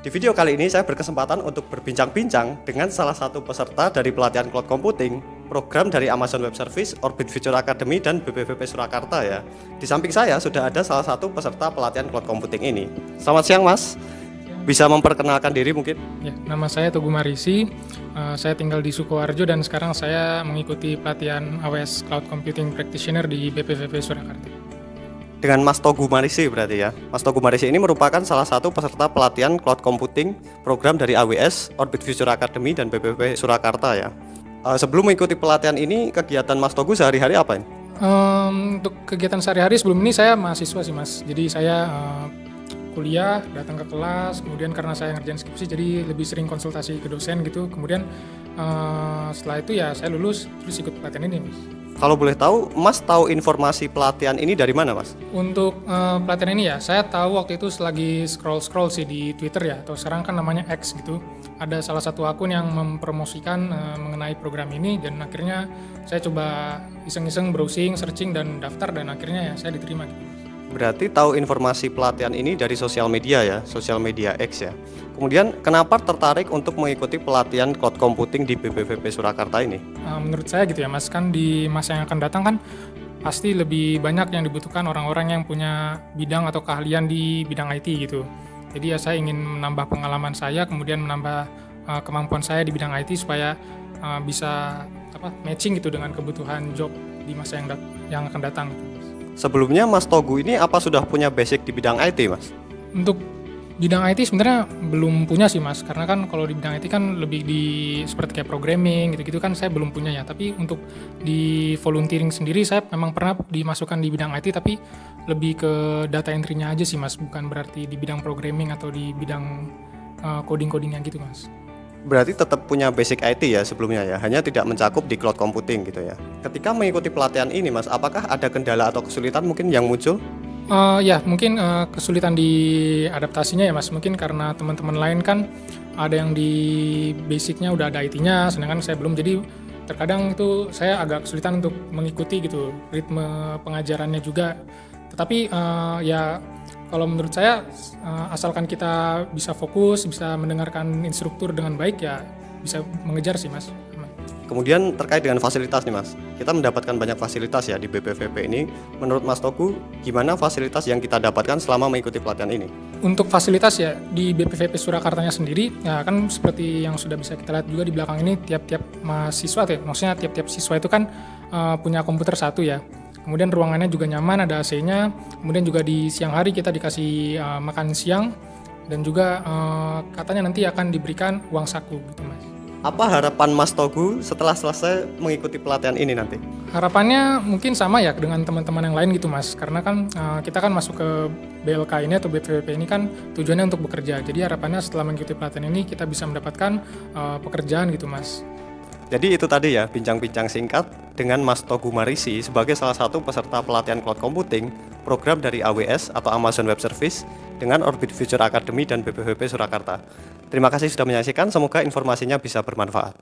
Di video kali ini saya berkesempatan untuk berbincang-bincang dengan salah satu peserta dari pelatihan Cloud Computing, program dari Amazon Web Services, Orbit Future Academy, dan BPVP Surakarta ya. Di samping saya sudah ada salah satu peserta pelatihan Cloud Computing ini. Selamat siang Mas, bisa memperkenalkan diri mungkin? Ya, nama saya Togu Marisi, saya tinggal di Sukoharjo dan sekarang saya mengikuti pelatihan AWS Cloud Computing Practitioner di BPVP Surakarta. Dengan Mas Togu Marisi berarti ya. Mas Togu Marisi ini merupakan salah satu peserta pelatihan Cloud Computing program dari AWS, Orbit Future Academy, dan BPVP Surakarta ya. Sebelum mengikuti pelatihan ini, kegiatan Mas Togu sehari-hari apa ini? Untuk kegiatan sehari-hari sebelum ini saya mahasiswa sih Mas, jadi saya kuliah, datang ke kelas, kemudian karena saya ngerjain skripsi jadi lebih sering konsultasi ke dosen gitu, kemudian setelah itu ya saya lulus terus ikut pelatihan ini Mas. Kalau boleh tahu, Mas tahu informasi pelatihan ini dari mana Mas? Untuk pelatihan ini ya, saya tahu waktu itu selagi scroll-scroll sih di Twitter ya, atau sekarang kan namanya X gitu. Ada salah satu akun yang mempromosikan mengenai program ini, dan akhirnya saya coba iseng-iseng browsing, searching, dan daftar, dan akhirnya ya saya diterima gitu. Berarti tahu informasi pelatihan ini dari sosial media ya, sosial media X ya. Kemudian kenapa tertarik untuk mengikuti pelatihan Cloud Computing di BPVP Surakarta ini? Menurut saya gitu ya Mas, kan di masa yang akan datang kan pasti lebih banyak yang dibutuhkan orang-orang yang punya bidang atau keahlian di bidang IT gitu. Jadi ya saya ingin menambah pengalaman saya, kemudian menambah kemampuan saya di bidang IT supaya bisa matching gitu dengan kebutuhan job di masa yang akan datang. Sebelumnya Mas Togu ini apa sudah punya basic di bidang IT Mas? Untuk bidang IT sebenarnya belum punya sih Mas, karena kan kalau di bidang IT kan lebih di seperti kayak programming gitu-gitu kan saya belum punya ya. Tapi untuk di volunteering sendiri saya memang pernah dimasukkan di bidang IT, tapi lebih ke data entry-nya aja sih Mas, bukan berarti di bidang programming atau di bidang coding-codingnya gitu Mas. Berarti tetap punya basic IT ya sebelumnya ya, hanya tidak mencakup di cloud computing gitu ya. Ketika mengikuti pelatihan ini Mas, apakah ada kendala atau kesulitan mungkin yang muncul? Ya mungkin kesulitan di adaptasinya ya Mas, mungkin karena teman-teman lain kan ada yang di basicnya udah ada IT-nya, sedangkan saya belum, jadi terkadang itu saya agak kesulitan untuk mengikuti gitu ritme pengajarannya juga. Tetapi ya kalau menurut saya asalkan kita bisa fokus, bisa mendengarkan instruktur dengan baik ya bisa mengejar sih Mas. Kemudian terkait dengan fasilitas nih Mas, kita mendapatkan banyak fasilitas ya di BPVP ini. Menurut Mas Togu, gimana fasilitas yang kita dapatkan selama mengikuti pelatihan ini? Untuk fasilitas ya di BPVP Surakartanya sendiri, ya kan seperti yang sudah bisa kita lihat juga di belakang ini, tiap-tiap mahasiswa tuh, maksudnya tiap-tiap siswa itu kan punya komputer satu ya. Kemudian ruangannya juga nyaman, ada AC-nya. Kemudian juga di siang hari kita dikasih makan siang, dan juga katanya nanti akan diberikan uang saku gitu Mas. Apa harapan Mas Togu setelah selesai mengikuti pelatihan ini nanti? Harapannya mungkin sama ya dengan teman-teman yang lain gitu Mas, karena kan kita kan masuk ke BLK ini atau BPVP ini kan tujuannya untuk bekerja. Jadi harapannya setelah mengikuti pelatihan ini kita bisa mendapatkan pekerjaan gitu Mas. Jadi itu tadi ya bincang-bincang singkat dengan Mas Togu Marisi sebagai salah satu peserta pelatihan Cloud Computing program dari AWS atau Amazon Web Services dengan Orbit Future Academy dan BPVP Surakarta. Terima kasih sudah menyaksikan, semoga informasinya bisa bermanfaat.